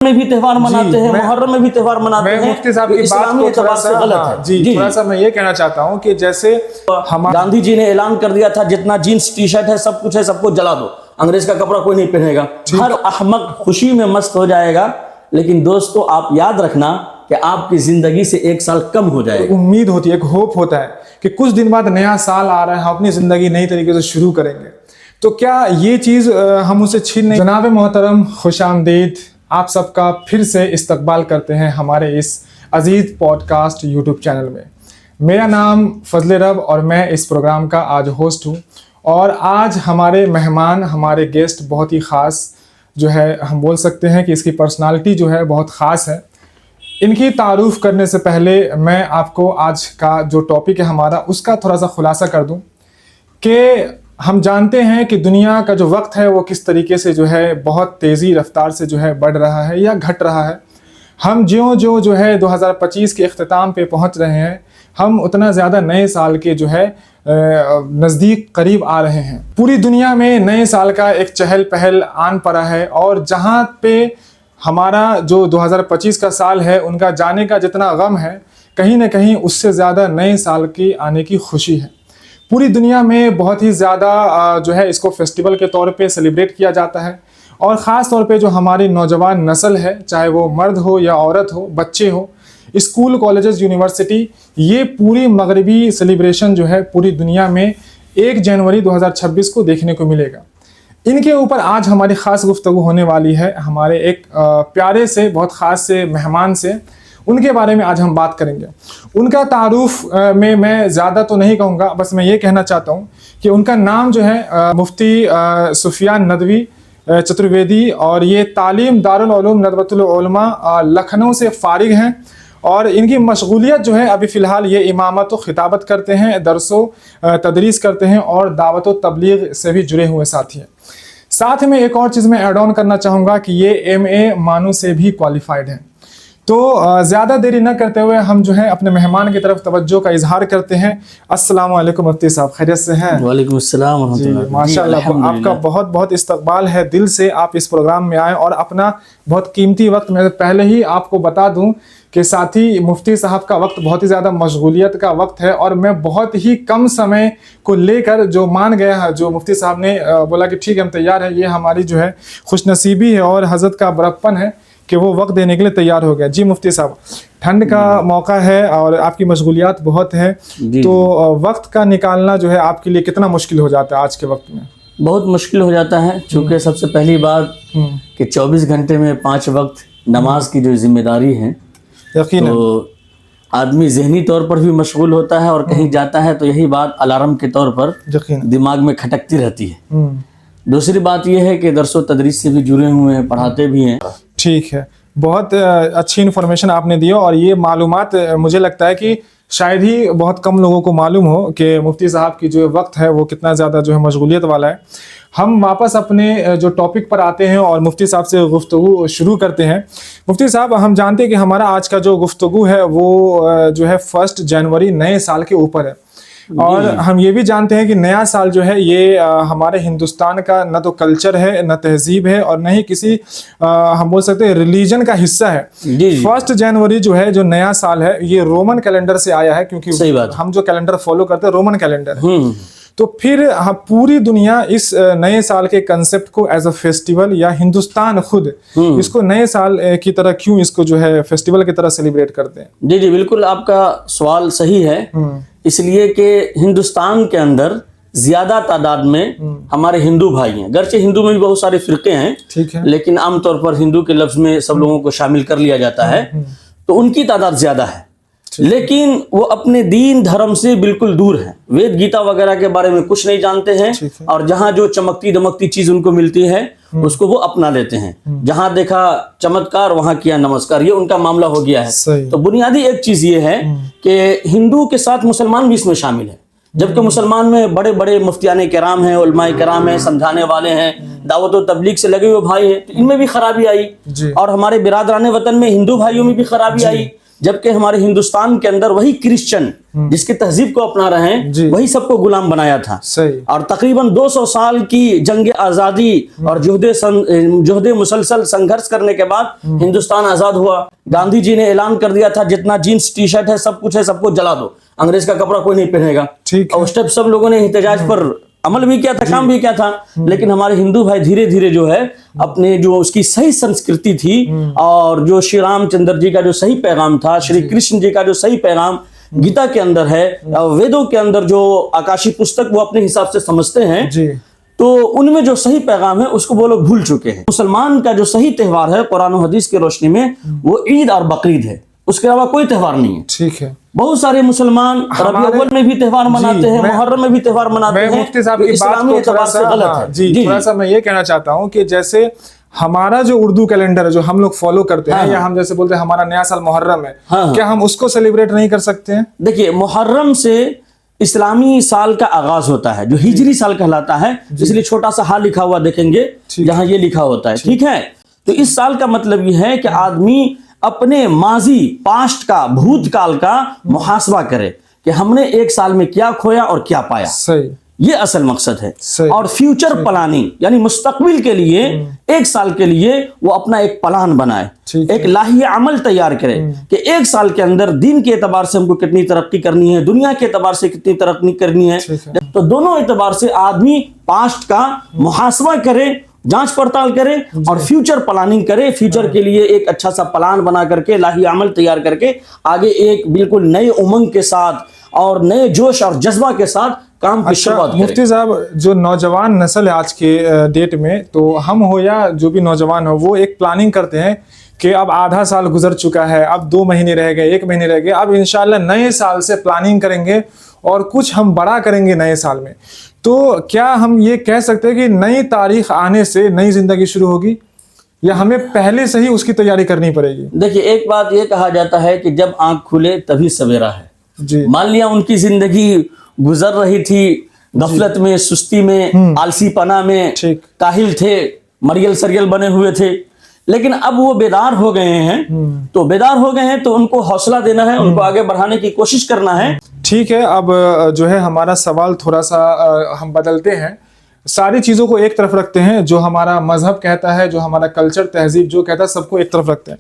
میں بھی تہوار مناتے ہیں, محرم میں بھی تہوار مناتے ہیں. میں مفتی صاحب کی بات کو تھوڑا سا غلط ہے. جی تھوڑا سا میں یہ کہنا چاہتا ہوں کہ جیسے گاندھی جی نے اعلان کر دیا تھا جتنا جینس ٹی شرٹ ہے سب کچھ ہے سب کو جلا دو, انگریز کا کپڑا کوئی نہیں پہنے گا. ہر احمق خوشی میں مست ہو جائے گا, لیکن دوستو آپ یاد رکھنا کہ آپ کی زندگی سے 1 سال کم ہو جائے گا. امید ہوتی ہے, ایک ہوپ ہوتا ہے کہ کچھ دن بعد نیا سال آ رہا ہے, ہم اپنی زندگی نئی طریقے سے شروع کریں گے. تو کیا یہ چیز ہم اسے چھین نہیں. جناب محترم خوش آمدید, آپ سب کا پھر سے استقبال کرتے ہیں ہمارے اس عزیز پوڈ کاسٹ یوٹیوب چینل میں. میرا نام فضل رب اور میں اس پروگرام کا آج ہوسٹ ہوں. اور آج ہمارے مہمان, ہمارے گیسٹ بہت ہی خاص جو ہے, ہم بول سکتے ہیں کہ اس کی پرسنالٹی جو ہے بہت خاص ہے. ان کی تعارف کرنے سے پہلے میں آپ کو آج کا جو ٹاپک ہے ہمارا اس کا تھوڑا سا خلاصہ کر دوں کہ ہم جانتے ہیں کہ دنیا کا جو وقت ہے وہ کس طریقے سے جو ہے بہت تیزی رفتار سے جو ہے بڑھ رہا ہے یا گھٹ رہا ہے. ہم جو ہے 2025 کے اختتام پہ پہنچ رہے ہیں, ہم اتنا زیادہ نئے سال کے جو ہے نزدیک قریب آ رہے ہیں. پوری دنیا میں نئے سال کا ایک چہل پہل آن پڑا ہے, اور جہاں پہ ہمارا جو 2025 کا سال ہے ان کا جانے کا جتنا غم ہے, کہیں نہ کہیں اس سے زیادہ نئے سال کی آنے کی خوشی ہے. پوری دنیا میں بہت ہی زیادہ جو ہے اس کو فیسٹیول کے طور پہ سیلیبریٹ کیا جاتا ہے, اور خاص طور پہ جو ہماری نوجوان نسل ہے, چاہے وہ مرد ہو یا عورت ہو, بچے ہو, اسکول, کالجز, یونیورسٹی, یہ پوری مغربی سیلیبریشن جو ہے پوری دنیا میں 1 جنوری 2026 کو دیکھنے کو ملے گا. ان کے اوپر آج ہماری خاص گفتگو ہونے والی ہے ہمارے ایک پیارے سے, بہت خاص سے مہمان سے. ان کے بارے میں آج ہم بات کریں گے. ان کا تعارف میں زیادہ تو نہیں کہوں گا, بس میں یہ کہنا چاہتا ہوں کہ ان کا نام جو ہے مفتی سفیان ندوی چترویدی, اور یہ تعلیم دارالعلوم ندوۃ العلماء لکھنؤ سے فارغ ہیں. اور ان کی مشغولیت جو ہے ابھی فی الحال یہ امامت و خطابت کرتے ہیں, درس و تدریس کرتے ہیں, اور دعوت و تبلیغ سے بھی جڑے ہوئے ساتھی ہیں. ساتھ میں ایک اور چیز میں ایڈ آن کرنا چاہوں گا کہ یہ MA مانو سے بھی کوالیفائڈ ہیں. تو زیادہ دیری نہ کرتے ہوئے ہم جو ہے اپنے مہمان کی طرف توجہ کا اظہار کرتے ہیں. السلام علیکم مفتی صاحب, خیریت سے ہیں؟ وعلیکم السلام ورحمۃ اللہ. ماشاء اللہ, آپ کا بہت بہت استقبال ہے, دل سے آپ اس پروگرام میں آئیں, اور اپنا بہت قیمتی وقت. میں پہلے ہی آپ کو بتا دوں کہ ساتھی مفتی صاحب کا وقت بہت ہی زیادہ مشغولیت کا وقت ہے, اور میں بہت ہی کم سمے کو لے کر جو مان گیا ہے, جو مفتی صاحب نے بولا کہ ٹھیک ہے ہم تیار ہیں, یہ ہماری جو ہے خوش نصیبی ہے اور حضرت کا برکپن ہے کہ وہ وقت دینے کے لیے تیار ہو گیا. جی مفتی صاحب, ٹھنڈ کا موقع ہے اور آپ کی مشغولیات بہت ہے, تو وقت کا نکالنا جو ہے آپ کے لیے کتنا مشکل ہو جاتا ہے آج کے وقت میں؟ بہت مشکل ہو جاتا ہے, چونکہ سب سے پہلی بات کہ 24 گھنٹے میں 5 وقت نماز کی جو ذمہ داری ہے, یقیناً تو آدمی ذہنی طور پر بھی مشغول ہوتا ہے, اور کہیں جاتا ہے تو یہی بات الارم کے طور پر دماغ میں کھٹکتی رہتی ہے. دوسری بات یہ ہے کہ درس و تدریس سے بھی جڑے ہوئے ہیں, پڑھاتے بھی ہیں. ٹھیک ہے, بہت اچھی انفارمیشن آپ نے دی, اور یہ معلومات مجھے لگتا ہے کہ شاید ہی بہت کم لوگوں کو معلوم ہو کہ مفتی صاحب کی جو وقت ہے وہ کتنا زیادہ جو ہے مشغولیت والا ہے. ہم واپس اپنے جو ٹاپک پر آتے ہیں اور مفتی صاحب سے گفتگو شروع کرتے ہیں. مفتی صاحب, ہم جانتے ہیں کہ ہمارا آج کا جو گفتگو ہے وہ جو ہے 1 جنوری نئے سال کے اوپر ہے, اور ہم یہ بھی جانتے ہیں کہ نیا سال جو ہے یہ ہمارے ہندوستان کا نہ تو کلچر ہے, نہ تہذیب ہے, اور نہ ہی کسی ہم بول سکتے ہیں ریلیجن کا حصہ ہے. 1 جنوری جو ہے جو نیا سال ہے یہ رومن کیلنڈر سے آیا ہے, کیونکہ ہم جو کیلنڈر فالو کرتے ہیں رومن کیلنڈر ہے. تو پھر پوری دنیا اس نئے سال کے کنسپٹ کو ایز اے فیسٹیول, یا ہندوستان خود اس کو نئے سال کی طرح کیوں اس کو جو ہے فیسٹیول کی طرح سیلیبریٹ کرتے ہیں؟ جی بالکل, آپ کا سوال صحیح ہے. اس لیے کہ ہندوستان کے اندر زیادہ تعداد میں ہمارے ہندو بھائی ہیں, گرچہ ہندو میں بھی بہت سارے فرقے ہیں, لیکن عام طور پر ہندو کے لفظ میں سب لوگوں کو شامل کر لیا جاتا ہے, تو ان کی تعداد زیادہ ہے. لیکن وہ اپنے دین دھرم سے بالکل دور ہیں, وید گیتا وغیرہ کے بارے میں کچھ نہیں جانتے ہیں, اور جہاں جو چمکتی دمکتی چیز ان کو ملتی ہے اس کو وہ اپنا لیتے ہیں. جہاں دیکھا چمتکار وہاں کیا نمسکار, یہ ان کا معاملہ ہو گیا ہے. تو بنیادی ایک چیز یہ ہے کہ ہندو کے ساتھ مسلمان بھی اس میں شامل ہے, جبکہ مسلمان میں بڑے بڑے مفتیان کرام ہیں, علماء کرام ہیں, سمجھانے والے ہیں, دعوت و تبلیغ سے لگے ہوئے بھائی ہیں, تو ان میں بھی خرابی آئی. اور ہمارے برادران وطن میں ہندو بھائیوں میں بھی خرابی آئی. جبکہ ہمارے ہندوستان کے اندر وہی کرسچن جس کی تہذیب کو اپنا رہے ہیں وہی سب کو غلام بنایا تھا. اور تقریباً 200 سال کی جنگ آزادی اور جہد مسلسل سنگھرش کرنے کے بعد ہندوستان آزاد ہوا. گاندھی جی نے اعلان کر دیا تھا جتنا جینس ٹی شرٹ ہے سب کچھ ہے سب کو جلا دو, انگریز کا کپڑا کوئی نہیں پہنے گا. اور اس ٹائپ سب لوگوں نے احتجاج پر عمل بھی کیا تھا, کام بھی کیا تھا. لیکن ہمارے ہندو بھائی دھیرے دھیرے جو ہے اپنے جو اس کی صحیح سنسکرتی تھی اور جو شری رام چندر جی کا جو صحیح پیغام تھا, شری کرشن جی کا جو صحیح پیغام گیتا کے اندر ہے, ویدوں کے اندر جو آکاشی پستک وہ اپنے حساب سے سمجھتے ہیں, تو ان میں جو صحیح پیغام ہے اس کو وہ لوگ بھول چکے ہیں. مسلمان کا جو صحیح تہوار ہے قرآن و حدیث کی روشنی میں وہ عید اور بقرعید ہے, اس کے علاوہ کوئی تہوار نہیں ہے. ٹھیک ہے. بہت سارے مسلمان ربیع الاول میں بھی تہوار مناتے ہیں, محرم میں بھی تہوار مناتے ہیں. مفتی صاحب کی اسلامی اعتبار سے غلط ہے. جی تھوڑا سا میں یہ کہنا چاہتا ہوں کہ جیسے ہمارا جو اردو کیلنڈر ہے جو ہم لوگ فالو کرتے ہیں یا ہم جیسے بولتے ہیں ہمارا نیا سال محرم ہے, کیا ہم اس کو سیلیبریٹ نہیں کر سکتے ہیں؟ دیکھیے محرم سے اسلامی سال کا آغاز ہوتا ہے جو ہجری سال کہلاتا ہے, اس لیے چھوٹا سا ہاں لکھا ہوا دیکھیں گے جہاں یہ لکھا ہوتا ہے. ٹھیک ہے. تو اس سال کا مطلب یہ ہے کہ آدمی اپنے ماضی پاسٹ کا بھوت کال کا محاسبہ کرے کہ ہم نے ایک سال میں کیا کھویا اور کیا پایا. صحیح. یہ اصل مقصد ہے. اور فیوچر پلاننگ یعنی مستقبل کے لیے ایک سال کے لیے وہ اپنا ایک پلان بنائے, ایک لاہی عمل تیار کرے کہ ایک سال کے اندر دین کے اعتبار سے ہم کو کتنی ترقی کرنی ہے, دنیا کے اعتبار سے کتنی ترقی کرنی ہے. تو دونوں اعتبار سے آدمی پاسٹ کا محاسبہ کرے, جانچ پڑتال کرے اور فیوچر پلاننگ کرے. فیوچر کے لیے ایک اچھا سا پلان بنا کر کے لاہی عمل تیار کر کے آگے ایک بالکل نئے امنگ کے ساتھ اور نئے جوش اور جذبہ کے ساتھ کام کی شروعات کرے. مفتی صاحب جو نوجوان نسل ہے آج کے ڈیٹ میں, تو ہم ہو یا جو بھی نوجوان ہو, وہ ایک پلاننگ کرتے ہیں کہ اب آدھا سال گزر چکا ہے, اب 2 مہینے رہ گئے, 1 مہینے رہ گئے, اب انشاءاللہ نئے سال سے پلاننگ کریں گے اور کچھ ہم بڑا کریں گے نئے سال میں. تو کیا ہم یہ کہہ سکتے ہیں کہ نئی تاریخ آنے سے نئی زندگی شروع ہوگی یا ہمیں پہلے سے ہی اس کی تیاری کرنی پڑے گی؟ دیکھیے ایک بات یہ کہا جاتا ہے کہ جب آنکھ کھلے تبھی سویرا ہے. مان لیا ان کی زندگی گزر رہی تھی غفلت میں, سستی میں, آلسی پنا میں, کاہل تھے, مریل سریل بنے ہوئے تھے, لیکن اب وہ بیدار ہو گئے ہیں. تو بیدار ہو گئے ہیں تو ان کو حوصلہ دینا ہے, ان کو آگے بڑھانے کی کوشش کرنا ہے. ٹھیک ہے. اب جو ہے ہمارا سوال تھوڑا سا ہم بدلتے ہیں, ساری چیزوں کو ایک طرف رکھتے ہیں, جو ہمارا مذہب کہتا ہے, جو ہمارا کلچر تہذیب جو کہتا ہے سب کو ایک طرف رکھتے ہیں.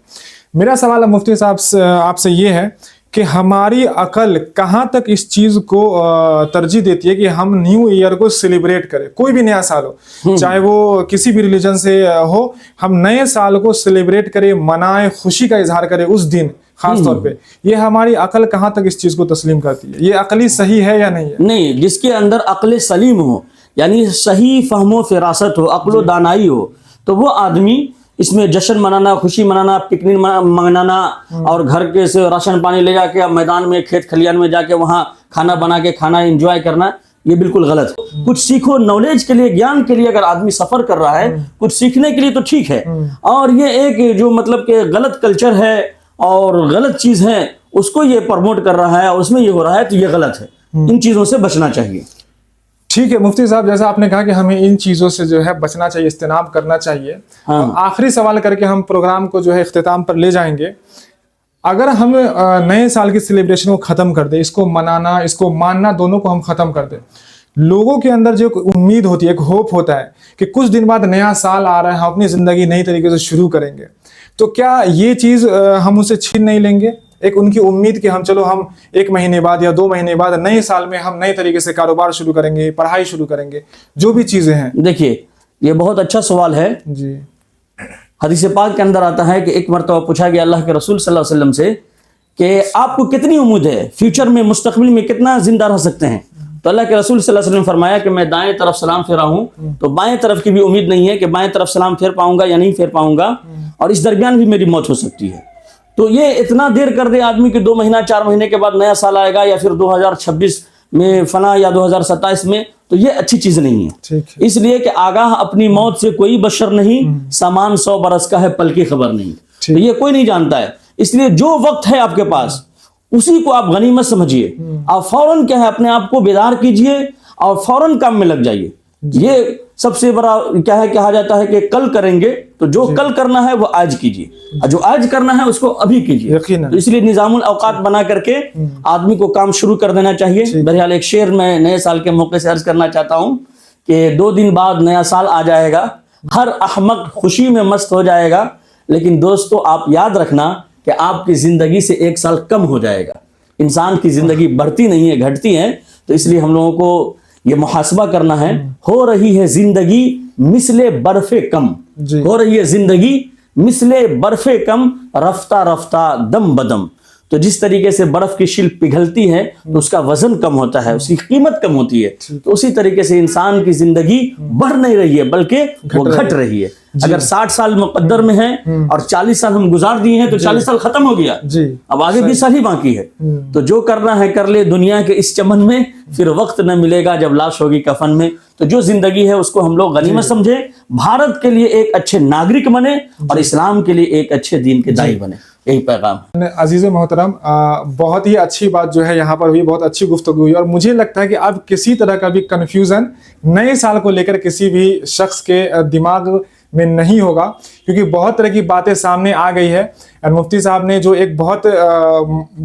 میرا سوال مفتی صاحب آپ سے یہ ہے کہ ہماری عقل کہاں تک اس چیز کو ترجیح دیتی ہے کہ ہم نیو ایئر کو سیلیبریٹ کریں, کوئی بھی نیا سال ہو, چاہے وہ کسی بھی ریلیجن سے ہو, ہم نئے سال کو سیلیبریٹ کریں, منائیں, خوشی کا اظہار کریں اس دن خاص طور پہ. یہ ہماری عقل کہاں تک اس چیز کو تسلیم کرتی ہے؟ یہ عقلی صحیح ہے یا نہیں ہے؟ نہیں, جس کے اندر عقل سلیم ہو یعنی صحیح فہم و فراست ہو, عقل و دانائی ہو, تو وہ آدمی اس میں جشن منانا, خوشی منانا, پکنک منانا اور گھر کے سے راشن پانی لے جا کے میدان میں کھیت کھلیان میں جا کے وہاں کھانا بنا کے کھانا انجوائے کرنا, یہ بالکل غلط ہے. کچھ سیکھو, نالج کے لیے, گیان کے لیے اگر آدمی سفر کر رہا ہے, کچھ سیکھنے کے لیے تو ٹھیک ہے. اور یہ ایک جو مطلب کہ غلط کلچر ہے اور غلط چیز ہے اس کو یہ پروموٹ کر رہا ہے اور اس میں یہ ہو رہا ہے, تو یہ غلط ہے. ان چیزوں سے بچنا چاہیے. ٹھیک ہے مفتی صاحب, جیسا آپ نے کہا کہ ہمیں ان چیزوں سے جو ہے بچنا چاہیے, اجتناب کرنا چاہیے. آخری سوال کر کے ہم پروگرام کو جو ہے اختتام پر لے جائیں گے. اگر ہم نئے سال کی سیلیبریشن کو ختم کر دیں, اس کو منانا, اس کو ماننا, دونوں کو ہم ختم کر دیں, لوگوں کے اندر جو امید ہوتی ہے, ایک ہوپ ہوتا ہے کہ کچھ دن بعد نیا سال آ رہا ہے, ہم اپنی زندگی نئی طریقے سے شروع کریں گے, تو کیا یہ چیز ہم اسے چھین نہیں لیں گے؟ ایک ان کی امید کہ ہم چلو ہم 1 مہینے بعد یا 2 مہینے بعد نئے سال میں ہم نئے طریقے سے کاروبار شروع کریں گے, پڑھائی شروع کریں گے, جو بھی چیزیں ہیں. دیکھیے یہ بہت اچھا سوال ہے. جی, حدیث پاک کے اندر آتا ہے کہ ایک مرتبہ پوچھا گیا اللہ کے رسول صلی اللہ علیہ وسلم سے کہ آپ کو کتنی امید ہے, فیوچر میں, مستقبل میں کتنا زندہ رہ سکتے ہیں؟ تو اللہ کے رسول صلی اللہ علیہ وسلم فرمایا کہ میں دائیں طرف سلام پھیرا ہوں تو بائیں طرف کی بھی امید نہیں ہے کہ بائیں طرف سلام پھیر پاؤں گا یا نہیں پھیر پاؤں گا, اور اس درمیان بھی میری موت ہو سکتی ہے. تو یہ اتنا دیر کر دے آدمی کہ 2 مہینہ 4 مہینے کے بعد نیا سال آئے گا یا پھر 2026 میں فلاں یا 2027 میں, تو یہ اچھی چیز نہیں ہے. اس لیے کہ آگاہ اپنی موت سے کوئی بشر نہیں, سامان 100 برس کا ہے پل کی خبر نہیں. تو یہ کوئی نہیں جانتا ہے. اس لیے جو وقت ہے آپ کے پاس اسی کو آپ غنیمت سمجھیے, آپ فوراً کیا ہے اپنے آپ کو بیدار کیجئے اور فوراً کام میں لگ جائیے. یہ سب سے بڑا کیا ہے, کہا جاتا ہے کہ کل کریں گے تو جو کل کرنا ہے وہ آج کیجیے، اور جو آج کرنا ہے اس کو ابھی کیجیے. تو اس لیے نظام الاوقات بنا کر کے آدمی کو کام شروع کر دینا چاہیے. بہرحال ایک شعر میں نئے سال کے موقع سے عرض کرنا چاہتا ہوں کہ 2 دن بعد نیا سال آ جائے گا، ہر احمق خوشی میں مست ہو جائے گا، لیکن دوستو آپ یاد رکھنا کہ آپ کی زندگی سے 1 سال کم ہو جائے گا. انسان کی زندگی بڑھتی نہیں ہے، گھٹتی ہے. تو اس لیے ہم لوگوں کو یہ محاسبہ کرنا ہے. ہو رہی ہے زندگی مثل برف کم، ہو رہی ہے زندگی مثل برف کم، رفتہ رفتہ دم بدم. تو جس طریقے سے برف کی شیل پگھلتی ہے تو اس کا وزن کم ہوتا ہے، اس کی قیمت کم ہوتی ہے. تو اسی طریقے سے انسان کی زندگی بڑھ نہیں رہی ہے بلکہ وہ گھٹ رہی ہے. اگر 60 سال مقدر میں ہیں اور 40 سال ہم گزار دیے ہیں تو 40 سال ختم ہو گیا، اب آگے 20 سال ہی باقی ہے. تو جو کرنا ہے کر لے دنیا کے اس چمن میں، پھر وقت نہ ملے گا جب لاش ہوگی کفن میں. تو جو زندگی ہے اس کو ہم لوگ غنیمت سمجھے، بھارت کے لیے ایک اچھے ناگرک بنے اور اسلام کے لیے ایک اچھے دین کے داعی بنے. یہی پیغام. عزیز محترم، بہت ہی اچھی بات جو ہے یہاں پر ہوئی، بہت اچھی گفتگو ہوئی. اور مجھے لگتا ہے کہ اب کسی طرح کا بھی کنفیوژن نئے سال کو لے کر کسی بھی شخص کے دماغ میں نہیں ہوگا، کیونکہ بہت طرح کی باتیں سامنے آ گئی ہے. اور مفتی صاحب نے جو ایک بہت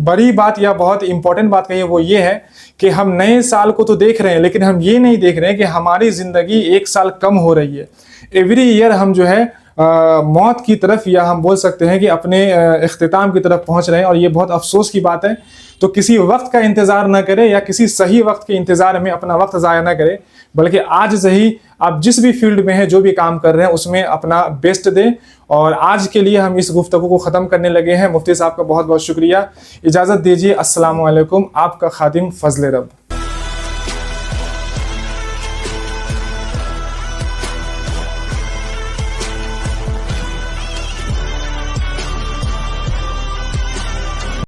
بڑی بات یا بہت امپورٹنٹ بات کہی ہے وہ یہ ہے کہ ہم نئے سال کو تو دیکھ رہے ہیں لیکن ہم یہ نہیں دیکھ رہے ہیں کہ ہماری زندگی 1 سال کم ہو رہی ہے. ایوری ایئر ہم جو ہے موت کی طرف، یا ہم بول سکتے ہیں کہ اپنے اختتام کی طرف پہنچ رہے ہیں. اور یہ بہت افسوس کی بات ہے. تو کسی وقت کا انتظار نہ کرے یا کسی صحیح وقت کے انتظار میں اپنا وقت ضائع نہ کرے، بلکہ آج سے ہی آپ جس بھی فیلڈ میں ہیں، جو بھی کام کر رہے ہیں، اس میں اپنا بیسٹ دیں. اور آج کے لیے ہم اس گفتگو کو ختم کرنے لگے ہیں. مفتی صاحب کا بہت بہت شکریہ. اجازت دیجیے. السلام علیکم. آپ کا خادم فضل رب.